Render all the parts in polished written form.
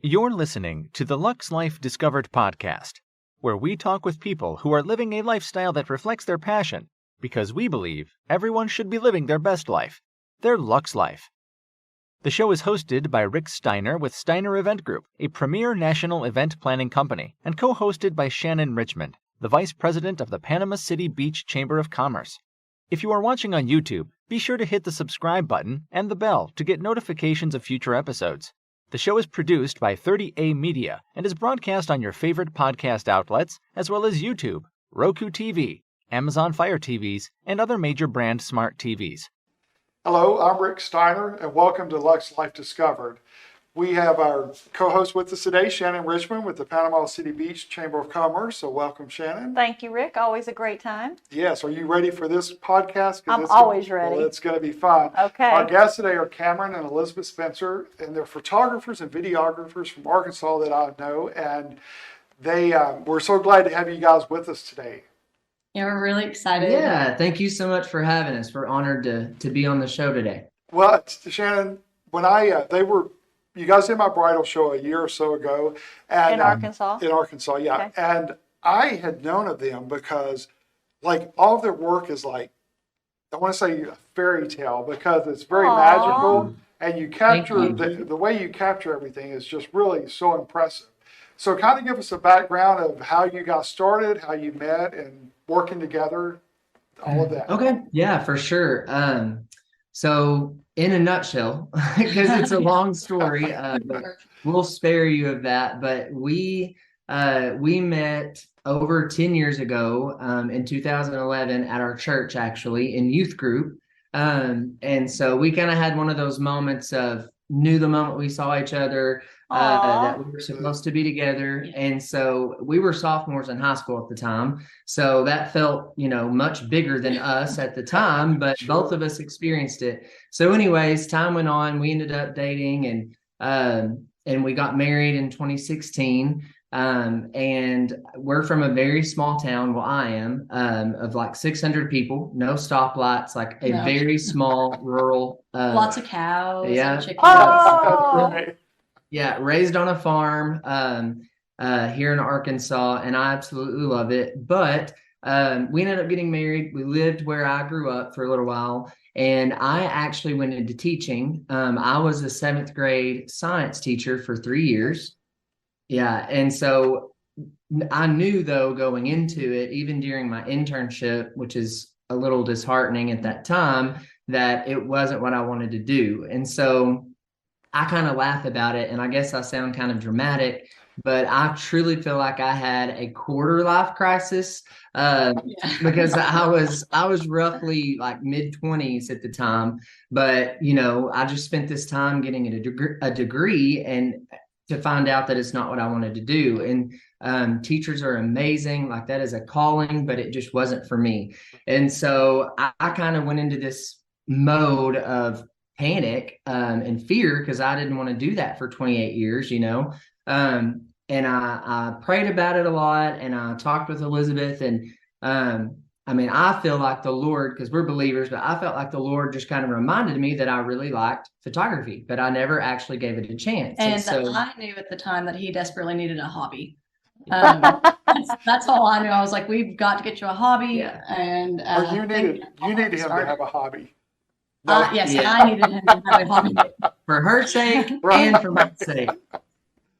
You're listening to the Lux Life Discovered podcast, where we talk with people who are living a lifestyle that reflects their passion, because we believe everyone should be living their best life, their Lux Life. The show is hosted by Rick Steiner with Steiner Event Group, a premier national event planning company, and co-hosted by Shannon Richmond, the Vice President of the Panama City Beach Chamber of Commerce. If you are watching on YouTube, be sure to hit the subscribe button and the bell to get notifications of future episodes. The show is produced by 30A Media and is broadcast on your favorite podcast outlets, as well as YouTube, Roku TV, Amazon Fire TVs, and other major brand smart TVs. Hello, I'm Rick Steiner, and welcome to Lux Life Discovered. We have our co-host with us today, Shannon Richmond with the Panama City Beach Chamber of Commerce. So welcome, Shannon. Thank you, Rick. Always a great time. Yes. Are you ready for this podcast? I'm always ready. Well, it's going to be fun. Okay. Our guests today are Cameron and Elizabeth Spencer, and they're photographers and videographers from Arkansas that I know, and we're so glad to have you guys with us today. Yeah, we're really excited. Yeah, thank you so much for having us. We're honored to be on the show today. Well, Shannon, when you guys did my bridal show a year or so ago. And, in Arkansas? In Arkansas, yeah. Okay. And I had known of them because, all of their work is I want to say a fairy tale because it's very magical. And you capture, the way you capture everything is just really so impressive. So kind of give us a background of how you guys started, how you met, and working together, all of that. Okay, yeah, for sure. So in a nutshell, because it's a long story, but we'll spare you of that. But we met over 10 years ago in 2011 at our church, actually, in youth group. And so we kind of had one of those moments of knew the moment we saw each other that we were supposed to be together. And so we were sophomores in high school at the time. So that felt, much bigger than us at the time, but both of us experienced it. So anyways, time went on, we ended up dating and we got married in 2016. And we're from a very small town. Well, I am, of 600 people, no stoplights, very small rural, lots of cows and chickens. Yeah, raised on a farm here in Arkansas, and I absolutely love it. But we ended up getting married. We lived where I grew up for a little while, and I actually went into teaching. I was a 7th grade science teacher for 3 years. Yeah, and so I knew, though, going into it, even during my internship, which is a little disheartening at that time, that it wasn't what I wanted to do. And so I kind of laugh about it, and I guess I sound kind of dramatic, but I truly feel like I had a quarter life crisis because I was roughly mid-20s at the time. But I just spent this time getting a degree, and to find out that it's not what I wanted to do. And teachers are amazing, that is a calling, but it just wasn't for me. And so I kind of went into this mode of panic and fear because I didn't want to do that for 28 years, and I prayed about it a lot, and I talked with Elizabeth, and I feel like the Lord, because we're believers, but I felt like the Lord just kind of reminded me that I really liked photography, but I never actually gave it a chance. And so I knew at the time that he desperately needed a hobby. That's all I knew. I was like, we've got to get you a hobby. Yeah. And you needed him to have a hobby. Yes, yeah. I needed him to have a hobby. For her sake and for my sake.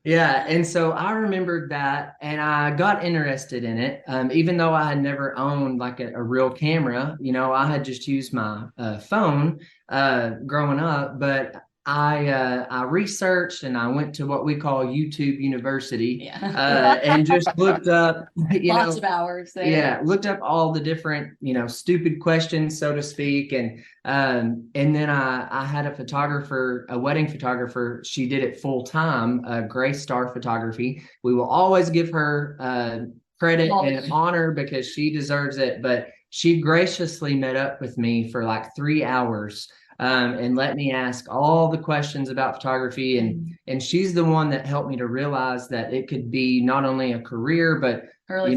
Yeah, and so I remembered that, and I got interested in it, even though I had never owned a real camera. I had just used my phone growing up, but I researched, and I went to what we call YouTube University, and just looked up, lots of hours there. Yeah, looked up all the different, stupid questions, so to speak, and then I had a wedding photographer. She did it full time, Grace Star Photography. We will always give her credit and honor because she deserves it. But she graciously met up with me for 3 hours. And let me ask all the questions about photography. And she's the one that helped me to realize that it could be not only a career, but a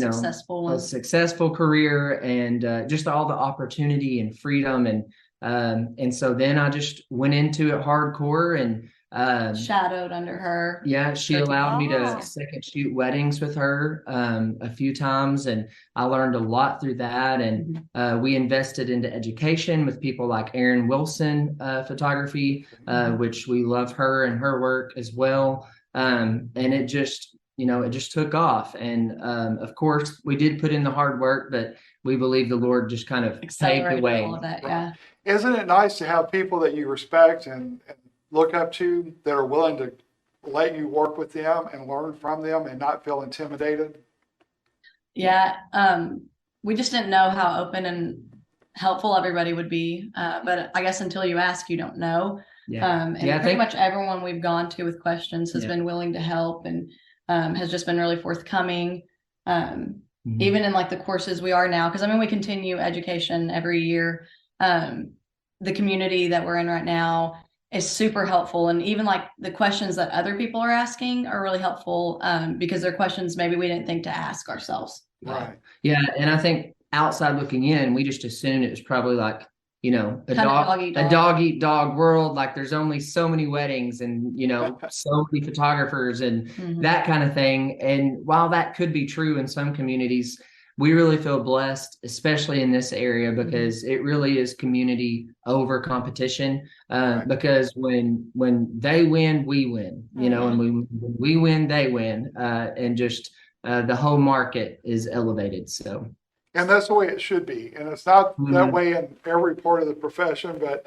successful career, and just all the opportunity and freedom. And so then I just went into it hardcore, and Shadowed under her. Yeah, she allowed me Oh. to second shoot weddings with her a few times, and I learned a lot through that. And we invested into education with people like Erin Wilson Photography, which we love her and her work as well. And it just, it just took off. And of course, we did put in the hard work, but we believe the Lord just kind of paved the Accelerated way. all of that, yeah. Isn't it nice to have people that you respect and look up to that are willing to let you work with them and learn from them and not feel intimidated? Yeah, we just didn't know how open and helpful everybody would be. But I guess until you ask, you don't know. Yeah. And Yeah, I pretty think- much everyone we've gone to with questions has Yeah. been willing to help and has just been really forthcoming. Even in like the courses we are now, because I mean, we continue education every year. The community that we're in right now is super helpful. And even like the questions that other people are asking are really helpful because they're questions maybe we didn't think to ask ourselves. Right. Yeah, and I think outside looking in, we just assumed it was probably like, a Kind of dog, dog eat dog. a dog eat dog world. Like there's only so many weddings and, so many photographers and Mhm. that kind of thing. And while that could be true in some communities, we really feel blessed, especially in this area, because it really is community over competition. Right. Because when they win, we win, and when we win, they win. And just the whole market is elevated. So. And that's the way it should be. And it's not that way in every part of the profession, but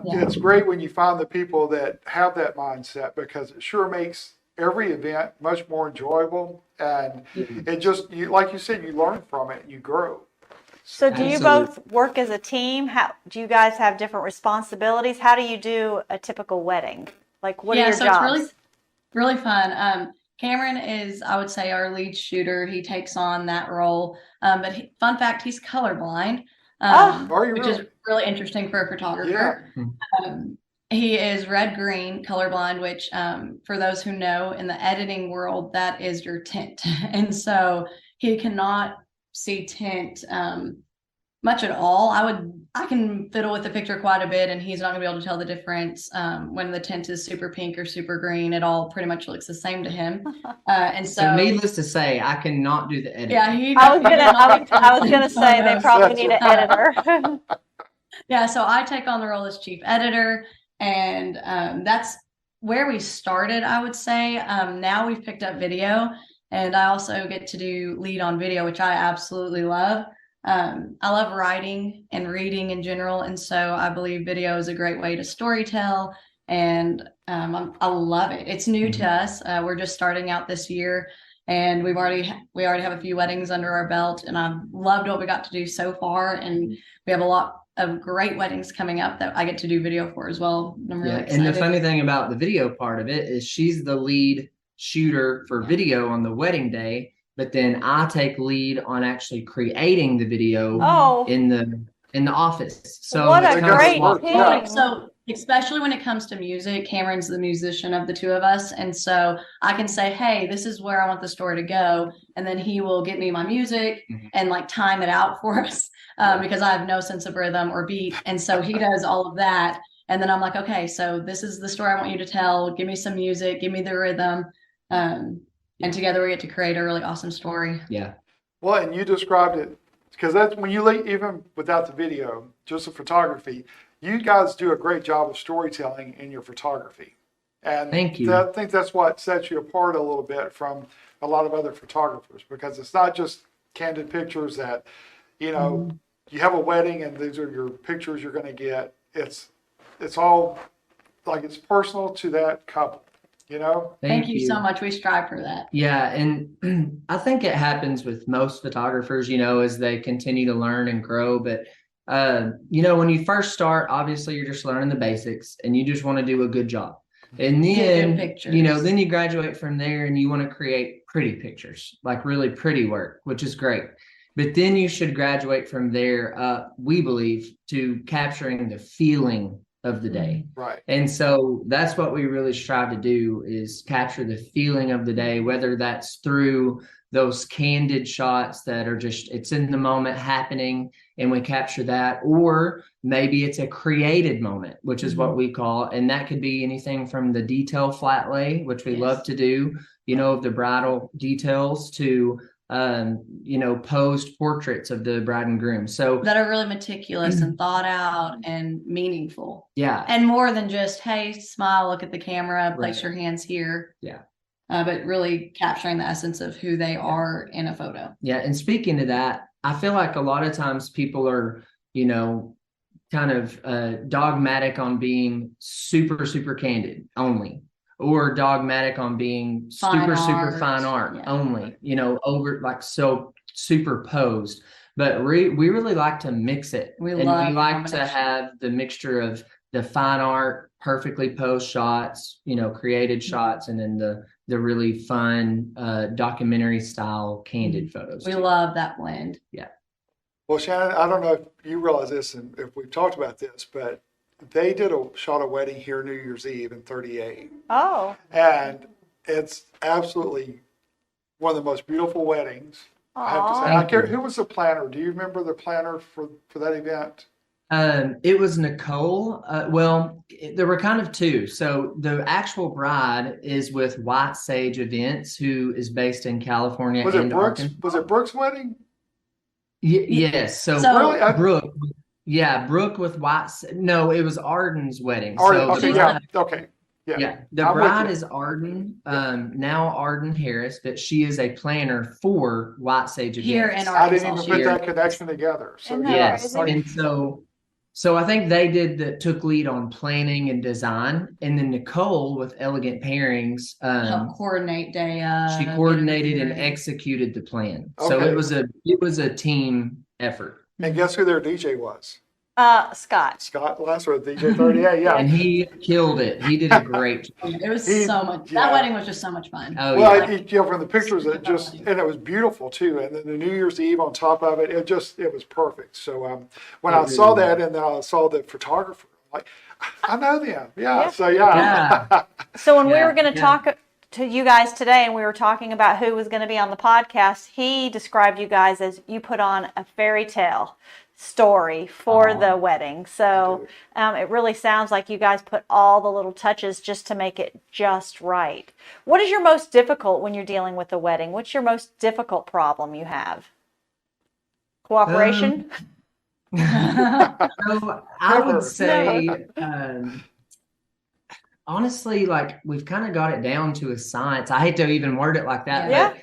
it's great when you find the people that have that mindset, because it sure makes every event much more enjoyable. And it just, like you said, you learn from it and you grow. So do you both work as a team? How do you guys have different responsibilities? How do you do a typical wedding? Like, what are your jobs? It's really fun. Cameron is, I would say, our lead shooter. He takes on that role. But fun fact, he's colorblind, which is really interesting for a photographer. Yeah. He is red-green colorblind, which for those who know, in the editing world, that is your tint. And so he cannot see tint much at all. I can fiddle with the picture quite a bit, and he's not gonna be able to tell the difference when the tint is super pink or super green. It all pretty much looks the same to him. And So needless to say, I cannot do the editing. Yeah, I was gonna say they probably need an editor. Yeah, so I take on the role as chief editor, and that's where we started, I would say. Now we've picked up video, and I also get to do lead on video, which I absolutely love. I love writing and reading in general, and so I believe video is a great way to storytell, and I love it. It's new to us. We're just starting out this year, and we already have a few weddings under our belt, and I've loved what we got to do so far, and we have a lot of great weddings coming up that I get to do video for as well. I'm really excited. And the funny thing about the video part of it is she's the lead shooter for video on the wedding day, but then I take lead on actually creating the video in the office. So what a great team. So especially when it comes to music, Cameron's the musician of the two of us, and so I can say, hey, this is where I want the story to go, and then he will get me my music and like time it out for us because I have no sense of rhythm or beat, and so he does all of that, and then I'm like, okay, so this is the story I want you to tell. Give me some music, give me the rhythm, and together we get to create a really awesome story. Yeah. Well, and you described it, because that's when you even without the video, just the photography, you guys do a great job of storytelling in your photography. And thank you. I think that's what sets you apart a little bit from a lot of other photographers, because it's not just candid pictures that, you have a wedding and these are your pictures you're going to get. It's all like it's personal to that couple, Thank you so much. We strive for that. Yeah. And I think it happens with most photographers, as they continue to learn and grow. But when you first start, obviously you're just learning the basics and you just want to do a good job. And then, then you graduate from there and you want to create pretty pictures, like really pretty work, which is great. But then you should graduate from there, we believe, to capturing the feeling of the day. Right. And so that's what we really strive to do, is capture the feeling of the day, whether that's through those candid shots that are just, it's in the moment happening and we capture that. Or maybe it's a created moment, which is what we call, and that could be anything from the detail flat lay, which we love to do, of the bridal details, to posed portraits of the bride and groom. So that are really meticulous and thought out and meaningful. Yeah. And more than just, hey, smile, look at the camera, place your hands here. Yeah. But really capturing the essence of who they are in a photo. Yeah. And speaking to that, I feel like a lot of times people are, kind of dogmatic on being super, super candid only, or dogmatic on being super fine art only, over like so superposed. But we really like to mix it. We like to have the mixture of the fine art, perfectly posed shots, created shots, and then the really fun documentary style candid photos. We love that blend. Yeah. Well, Shannon, I don't know if you realize this and if we've talked about this, but they shot a wedding here New Year's Eve in 38. Oh. And it's absolutely one of the most beautiful weddings. Aww. I have to say. I care who was the planner. Do you remember the planner for that event? It was Nicole. There were kind of two. So the actual bride is with White Sage Events, who is based in California. Was it Brooks? Was it Brooks' wedding? Yes. So really? Brooke. Yeah, Brooke with White. No, it was Arden's wedding. Okay. Yeah. The bride is Arden, now Arden Harris, but she is a planner for White Sage Events. Here in Arkansas. I didn't even put that connection together. So yes, and so I think they took lead on planning and design, and then Nicole with Elegant Pairings helped coordinate she coordinated and executed the plan. Okay. So it was a team effort. And guess who their DJ was? Scott. Scott Lesser, DJ 38, yeah. And he killed it. He did a great job. It was so much. That wedding was just so much fun. Oh, well, from the pictures, and it was beautiful too. And then the New Year's Eve on top of it, it was perfect. So when I saw that, and then I saw the photographer, I'm like, I know them. Yeah. So So when we were going to talk to you guys today, and we were talking about who was going to be on the podcast, he described you guys as you put on a fairy tale story for the wedding. So it really sounds like you guys put all the little touches just to make it just right. What is your most difficult when you're dealing with a wedding? What's your most difficult problem you have? Cooperation? So I would say, honestly, like we've kind of got it down to a science. I hate to even word it like that, but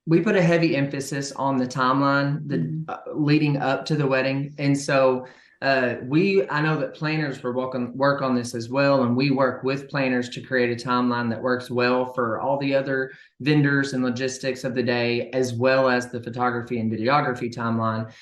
we put a heavy emphasis on the timeline, leading up to the wedding. And so I know that planners work on this as well. And we work with planners to create a timeline that works well for all the other vendors and logistics of the day, as well as the photography and videography timeline.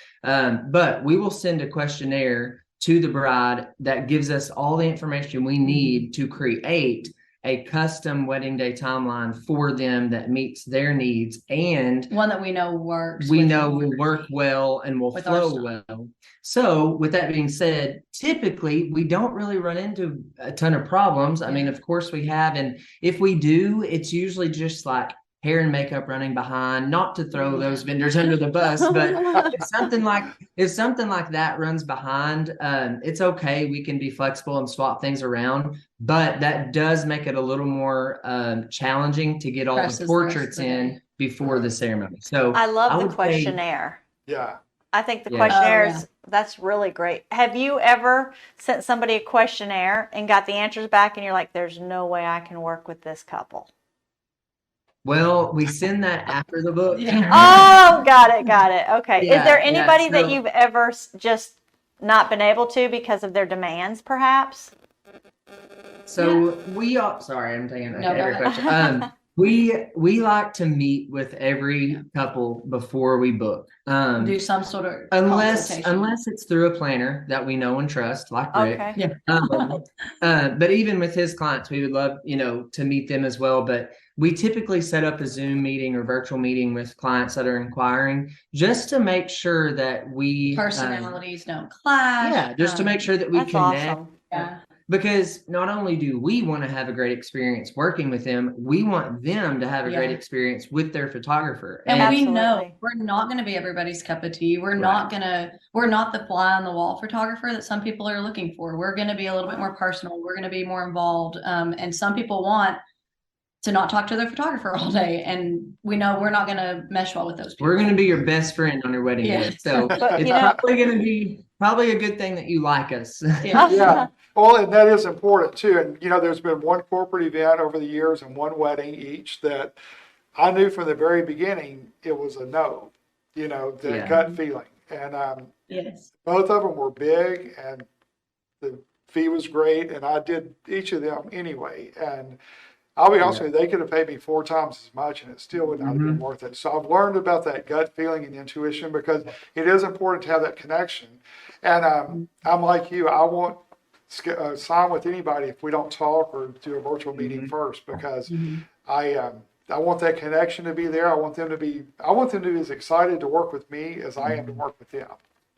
But we will send a questionnaire to the bride that gives us all the information we need to create a custom wedding day timeline for them that meets their needs, and one that we know works. We know will work well and will flow well. So with that being said, typically we don't really run into a ton of problems. I mean, of course we have, and if we do, it's usually just like hair and makeup running behind, not to throw those vendors under the bus, but if something like that runs behind, it's okay. We can be flexible and swap things around, but that does make it a little more challenging to get all the portraits in before the ceremony. So I love the questionnaire. I think the questionnaires, that's really great. Have you ever sent somebody a questionnaire and got the answers back and you're like, there's no way I can work with this couple? Well, we send that after the book. Oh, got it. Okay. Is there anybody that you've ever just not been able to because of their demands, perhaps? So sorry, I'm taking every question. We like to meet with every couple before we book. Do some sort of unless it's through a planner that we know and trust, like Rick. Okay. But even with his clients, we would love to meet them as well. But we typically set up a Zoom meeting or virtual meeting with clients that are inquiring, just to make sure that we personalities don't clash. Yeah, just to make sure that we connect. Awesome. Yeah. because not only do we want to have a great experience working with them, we want them to have a great experience with their photographer. And we know Absolutely. we're not going to be everybody's cup of tea. We're Right. we're not the fly on the wall photographer that some people are looking for. We're going to be a little bit more personal. We're going to be more involved. And some people want to not talk to their photographer all day. And we know we're not going to mesh well with those people. We're going to be your best friend on your wedding day. So But, it's you know- probably going to be a good thing that you like us. Yeah. Well, and that is important too. And, you know, there's been one corporate event over the years and one wedding each that I knew from the very beginning it was a no, you know, the gut feeling. And Yes. both of them were big and the fee was great. And I did each of them anyway. And I'll be honest with you, they could have paid me 4 times as much and it still would not have been worth it. So I've learned about that gut feeling and intuition because it is important to have that connection. And I'm like you, I won't sign with anybody if we don't talk or do a virtual meeting first because I want that connection to be there. I want them to be as excited to work with me as I am to work with them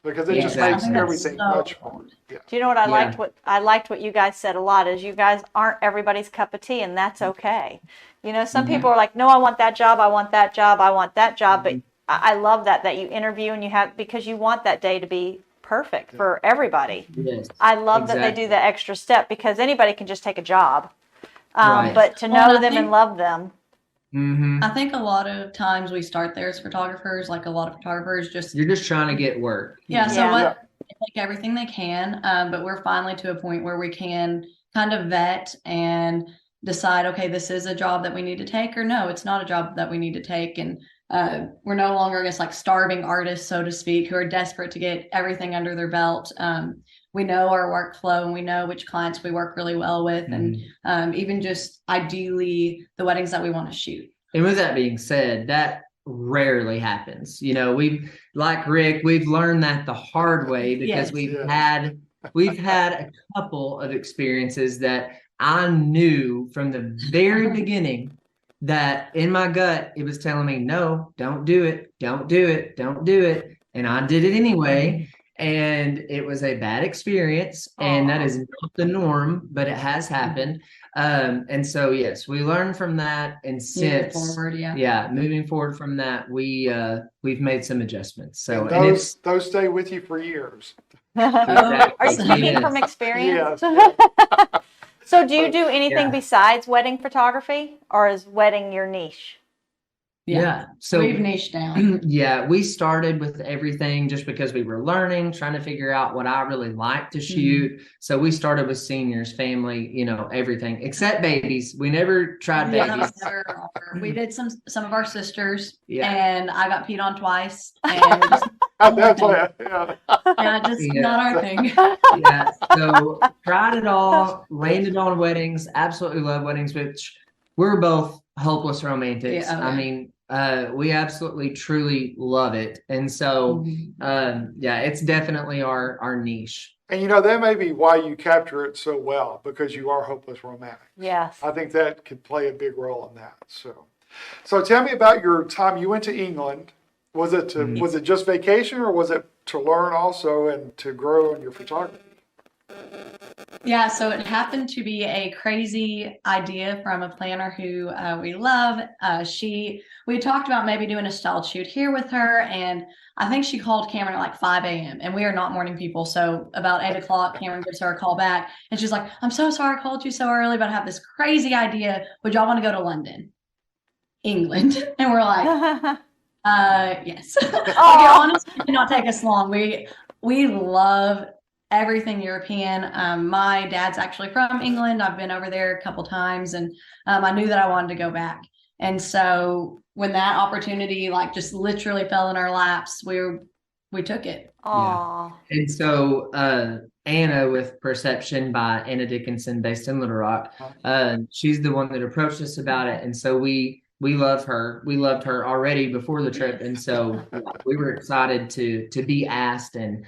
because it just makes everything much more. Yeah. Do you know what I liked? What I liked what you guys said a lot is you guys aren't everybody's cup of tea, and that's okay. You know, some people are like, no, I want that job, I want that job, I want that job. But I love that you interview and you have, because you want that day to be perfect for everybody. Yes, I love that they do the extra step because anybody can just take a job, but to know them and love them. I think a lot of times we start there as photographers, like a lot of photographers you're just trying to get work. They take everything they can, but we're finally to a point where we can kind of vet and decide, okay, this is a job that we need to take, or no, it's not a job that we need to take. And we're no longer, I guess, like starving artists, so to speak, who are desperate to get everything under their belt. We know our workflow and we know which clients we work really well with, and even just ideally the weddings that we want to shoot. And with that being said, that rarely happens. You know, like Rick, we've learned that the hard way because we've had a couple of experiences that I knew from the very beginning that in my gut, it was telling me, no, don't do it, don't do it, don't do it. And I did it anyway. And it was a bad experience. And that is not the norm, but it has happened. And so, yes, we learned from that. And since moving forward from that, we've made some adjustments. So and those stay with you for years. Are you speaking from experience? Yes. So do you do anything besides wedding photography, or is wedding your niche? Yeah. So we've niched down. We started with everything just because we were learning, trying to figure out what I really like to shoot. So we started with seniors, family, you know, everything except babies. We never tried babies. We did some of our sisters, and I got peed on twice. And That's not our thing. So tried it all, landed on weddings, absolutely love weddings, which we're both hopeless romantics. I mean, we absolutely truly love it. And so it's definitely our niche. And you know, that may be why you capture it so well, because you are hopeless romantic. Yes. I think that could play a big role in that. So tell me about your time. You went to England. Was it just vacation, or was it to learn also and to grow in your photography? Yeah, so it happened to be a crazy idea from a planner who we love. We talked about maybe doing a styled shoot here with her, and I think she called Cameron at like 5 a.m. and we are not morning people. So about 8 o'clock, Cameron gives her a call back, and she's like, "I'm so sorry I called you so early, but I have this crazy idea. Would y'all want to go to London, England?" And we're like, yes. Honestly, it did not take us long. We love everything European. My dad's actually from England. I've been over there a couple times, and I knew that I wanted to go back. And so when that opportunity like just literally fell in our laps, we took it. Aww. And so Anna with Perception by Anna Dickinson, based in Little Rock, she's the one that approached us about it. And so we love her. We loved her already before the trip. And so we were excited to be asked and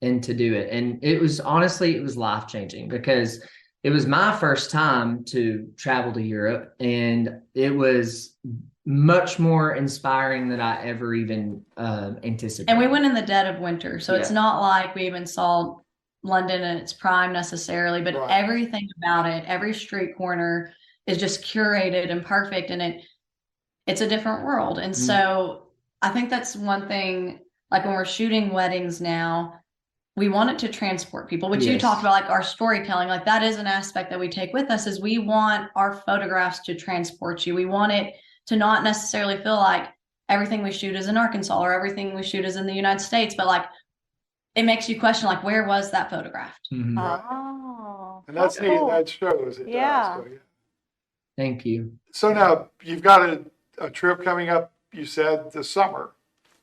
to do it. And it was life-changing because it was my first time to travel to Europe, and it was much more inspiring than I ever even anticipated. And we went in the dead of winter, so it's not like we even saw London in its prime necessarily, but Right. everything about it, every street corner is just curated and perfect, and it's a different world. And so I think that's one thing, like when we're shooting weddings now, we want it to transport people, which you Yes. talked about, like our storytelling, like that is an aspect that we take with us, is we want our photographs to transport you. We want it to not necessarily feel like everything we shoot is in Arkansas or everything we shoot is in the United States, but like it makes you question, like, where was that photographed? Oh, And that's neat. cool. That shows it Yeah. does. So, yeah. Thank you. So now you've got a trip coming up, you said, this summer.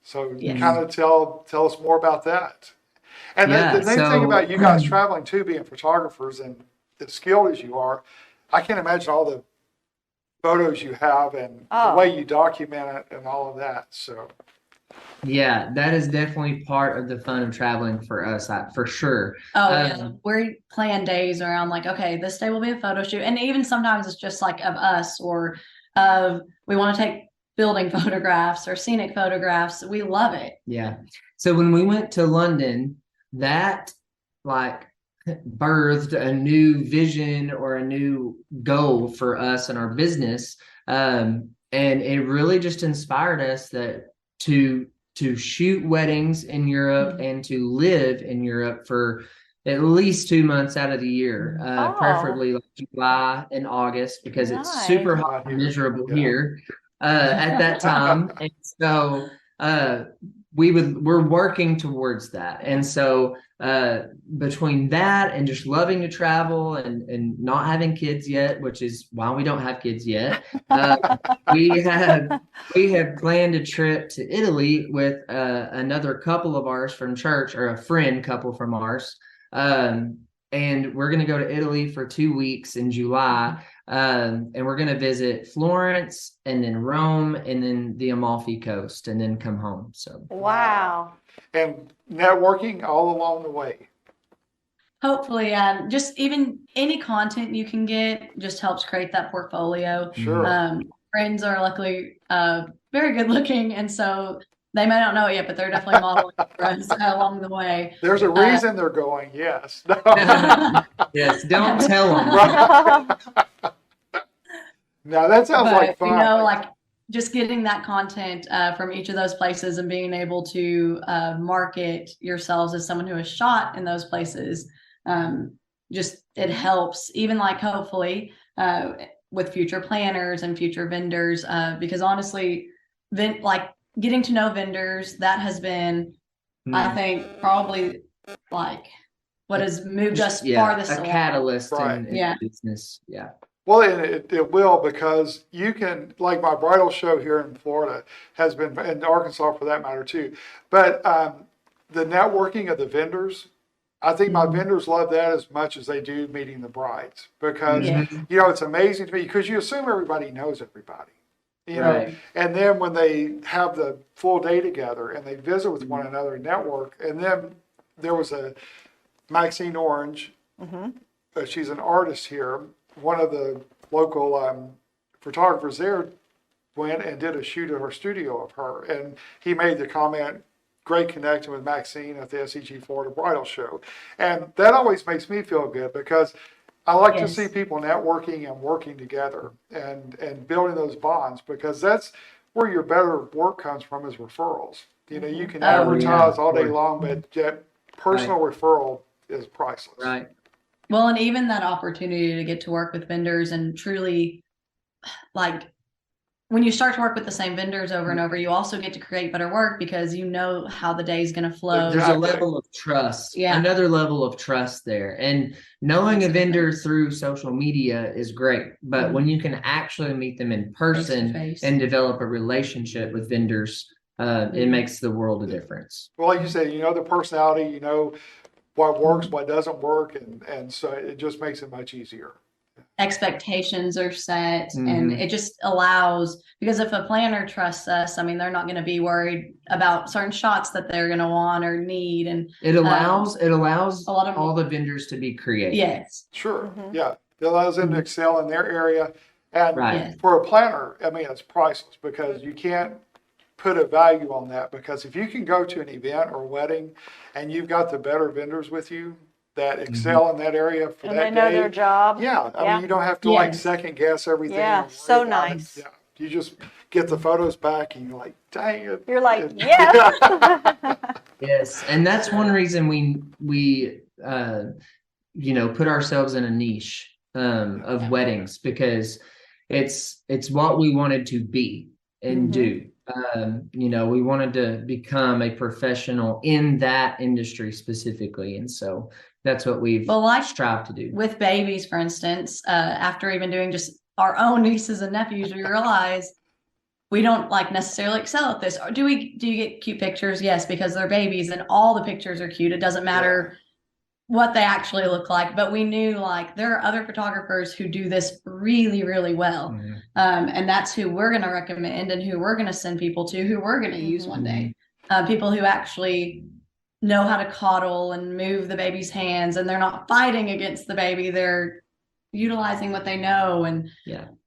So Yes. kind of tell us more about that. And Yeah, the neat thing so- about you guys traveling too, being photographers and as skilled as you are, I can't imagine all the photos you have and the way you document it and all of that. So Yeah, that is definitely part of the fun of traveling for us, for sure. Oh, yeah. We plan days around like, okay, this day will be a photo shoot. And even sometimes it's just like of us, or of we want to take building photographs or scenic photographs. We love it. Yeah. So when we went to London, that like birthed a new vision or a new goal for us and our business. And it really just inspired us that to shoot weddings in Europe and to live in Europe for at least 2 months out of the year, preferably like July and August, because it's super hot and miserable here at that time. And so we're working towards that. And so between that and just loving to travel and not having kids yet, which is why we don't have kids yet, we have planned a trip to Italy with another couple of ours from church, or a friend couple from ours. And we're going to go to Italy for 2 weeks in July. And we're going to visit Florence and then Rome and then the Amalfi Coast and then come home. So Wow. and networking all along the way. Hopefully, just even any content you can get just helps create that portfolio. Sure. Friends are luckily very good looking, and so they may not know it yet, but they're definitely modeling for us along the way. There's a reason they're going, yes. yes, don't tell them. Now that sounds like fun. You know, like just getting that content from each of those places and being able to market yourselves as someone who has shot in those places, just it helps, even like hopefully with future planners and future vendors, because honestly, like getting to know vendors, that has been, I think, probably like what has moved us farthest a along. catalyst Right. in business. Yeah. Well, and it will, because you can, like my bridal show here in Florida has been, in Arkansas for that matter too. But the networking of the vendors, I think my vendors love that as much as they do meeting the brides, because, you know, it's amazing to me because you assume everybody knows everybody, you know, and then when they have the full day together and they visit with one another and network, and then there was a Maxine Orange, she's an artist here. One of the local photographers there went and did a shoot at her studio of her, and he made the comment, great connection with Maxine at the SEG Florida Bridal Show. And that always makes me feel good, because I like to see people networking and working together and building those bonds, because that's where your better work comes from, is referrals. You know, you can advertise all day long, but yet personal referral is priceless. Right. Well, and even that opportunity to get to work with vendors and truly, like, when you start to work with the same vendors over and over, you also get to create better work because you know how the day is going to flow. There's a level of trust, another level of trust there. And knowing a vendor through social media is great, but when you can actually meet them in person and develop a relationship with vendors, it makes the world a difference. Well, like you said, you know the personality, you know what works, what doesn't work, and so it just makes it much easier. Expectations are set, and it just allows, because if a planner trusts us, I mean, they're not going to be worried about certain shots that they're going to want or need, and it allows a lot of all the vendors to be creative. Yes, sure, yeah, it allows them to excel in their area, and for a planner, I mean, it's priceless, because you can't put a value on that, because if you can go to an event or a wedding and you've got the better vendors with you, that excel in that area for And that they know day. their job. Yeah, I Yeah. mean, you don't have to like Yes. second guess everything. Yeah, or worry so about it. nice. Yeah, you just get the photos back and you're like, dang it. You're like, yes. Yes, and that's one reason we put ourselves in a niche of weddings, because it's what we wanted to be and do. We wanted to become a professional in that industry specifically, and so that's what we've strived to do. With babies, for instance, after even doing just our own nieces and nephews, we realize we don't like necessarily excel at this. Or do you get cute pictures? Yes, because they're babies and all the pictures are cute. It doesn't matter what they actually look like, but we knew like there are other photographers who do this really, really well. And that's who we're going to recommend and who we're going to send people to, who we're going to use one day. People who actually know how to coddle and move the baby's hands, and they're not fighting against the baby. They're utilizing what they know, and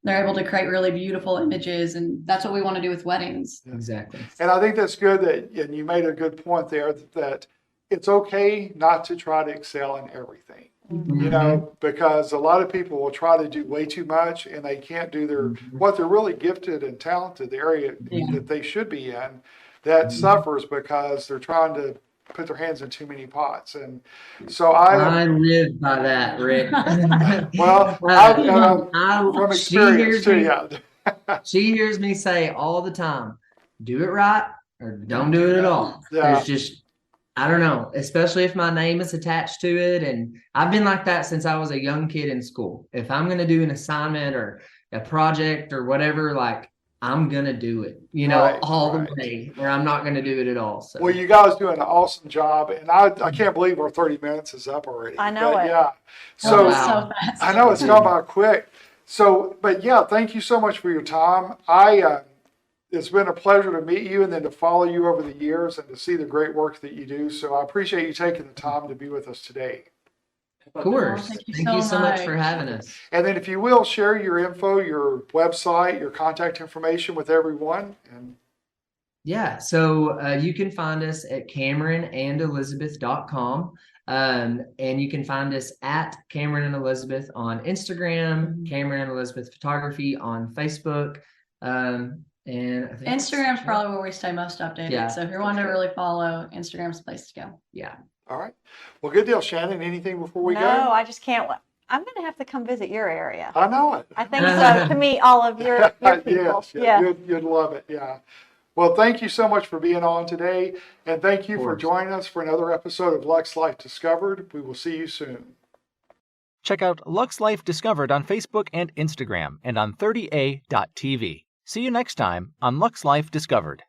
they're able to create really beautiful images. And that's what we want to do with weddings. Exactly. And I think that's good and you made a good point there that it's okay not to try to excel in everything, because a lot of people will try to do way too much and they can't do what they're really gifted and talented, the area that they should be in, that suffers because they're trying to put their hands in too many pots. And so I live by that, Rick. well, from experience too, She hears me say all the time, do it right or don't do it at all. There's just, I don't know, especially if my name is attached to it. And I've been like that since I was a young kid in school. If I'm going to do an assignment or a project or whatever, like I'm going to do it, all the way, or I'm not going to do it at all. So. Well, you guys do an awesome job. And I can't believe our 30 minutes is up already. I know it. Yeah. So fast. I know it's gone by quick. So, but yeah, thank you so much for your time. It's been a pleasure to meet you and then to follow you over the years and to see the great work that you do. So I appreciate you taking the time to be with us today. Of course. Thank you Thank you so much for having us. And then if you will, share your info, your website, your contact information with everyone. Yeah, so you can find us at CameronandElizabeth.com. And you can find us at Cameron and Elizabeth on Instagram, Cameron and Elizabeth Photography on Facebook. And I think Instagram's probably where we stay most updated. Yeah. So if you're wanting to really follow, Instagram's the place to go. Yeah. All right. Well, good deal. Shannon, anything before we go? No, I just can't. I'm going to have to come visit your area. I know it. I think so, to meet all of your people. Yes, you'd love it. Yeah. Well, thank you so much for being on today. And thank you for joining us for another episode of Lux Life Discovered. We will see you soon. Check out Lux Life Discovered on Facebook and Instagram and on 30a.tv. See you next time on Lux Life Discovered.